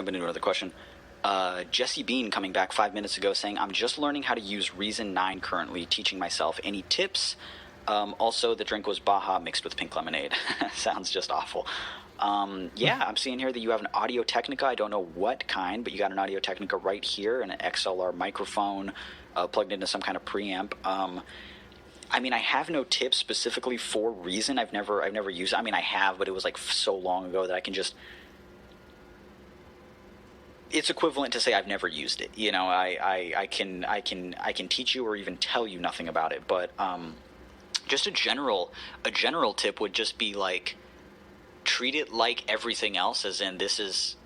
jump into another question. Jesse Bean coming back 5 minutes ago saying, I'm just learning how to use Reason 9 currently, teaching myself. Any tips? Also, the drink was Baja mixed with pink lemonade. Sounds just awful. Yeah, I'm seeing here that you have an Audio Technica. I don't know what kind, but you got an Audio Technica right here and an XLR microphone plugged into some kind of preamp. I mean, I have no tips specifically for Reason. I've never used it. I mean, I have, but it was like so long ago that I can just... It's equivalent to say I've never used it. You know, I can teach you or even tell you nothing about it. But just a general tip would just be like, treat it like everything else, as in this is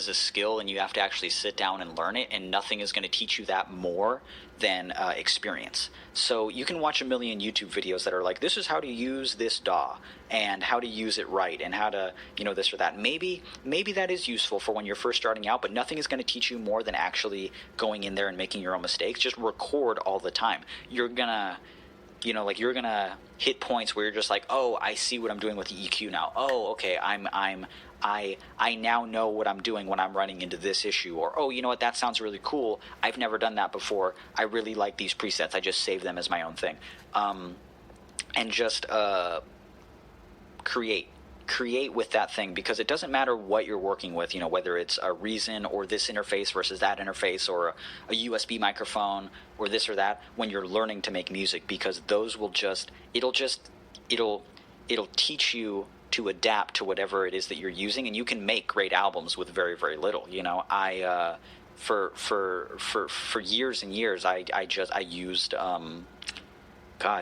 a skill and you have to actually sit down and learn it, and nothing is going to teach you that more than experience. So you can watch a million YouTube videos that are like, this is how to use this DAW and how to use it right and how to, you know, this or that. Maybe that is useful for when you're first starting out, but nothing is going to teach you more than actually going in there and making your own mistakes. Just record all the time. You're gonna hit points where you're just like, oh, I see what I'm doing with the EQ now. Oh, okay, I now know what I'm doing when I'm running into this issue. Or, oh, you know what, that sounds really cool. I've never done that before. I really like these presets. I just save them as my own thing. And just create with that thing, because it doesn't matter what you're working with, you know, whether it's a Reason or this interface versus that interface, or a USB microphone or this or that, when you're learning to make music, because those will it'll teach you to adapt to whatever it is that you're using, and you can make great albums with very, very little. You know, for years and years, I used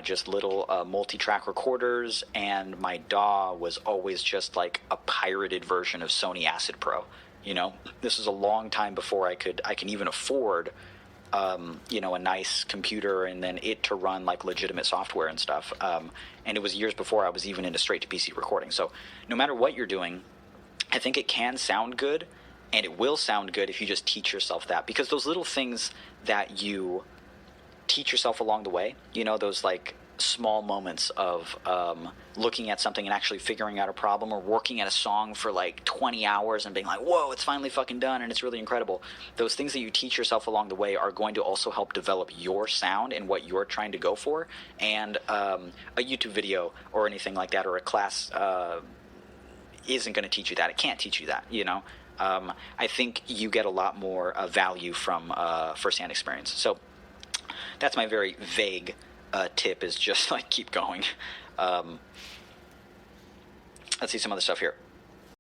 just little multi-track recorders, and my DAW was always just like a pirated version of Sony Acid Pro. You know, this is a long time before I can even afford, you know, a nice computer and then it to run like legitimate software and stuff. And it was years before I was even into straight to PC recording. So no matter what you're doing, I think it can sound good, and it will sound good if you just teach yourself that, because those little things that you teach yourself along the way, you know, those like small moments of looking at something and actually figuring out a problem, or working at a song for like 20 hours and being like, whoa, it's finally fucking done and it's really incredible. Those things that you teach yourself along the way are going to also help develop your sound and what you're trying to go for. And a YouTube video or anything like that, or a class isn't going to teach you that. It can't teach you that, you know. I think you get a lot more value from firsthand experience. So that's my very vague tip, is just like keep going. Let's see some other stuff here.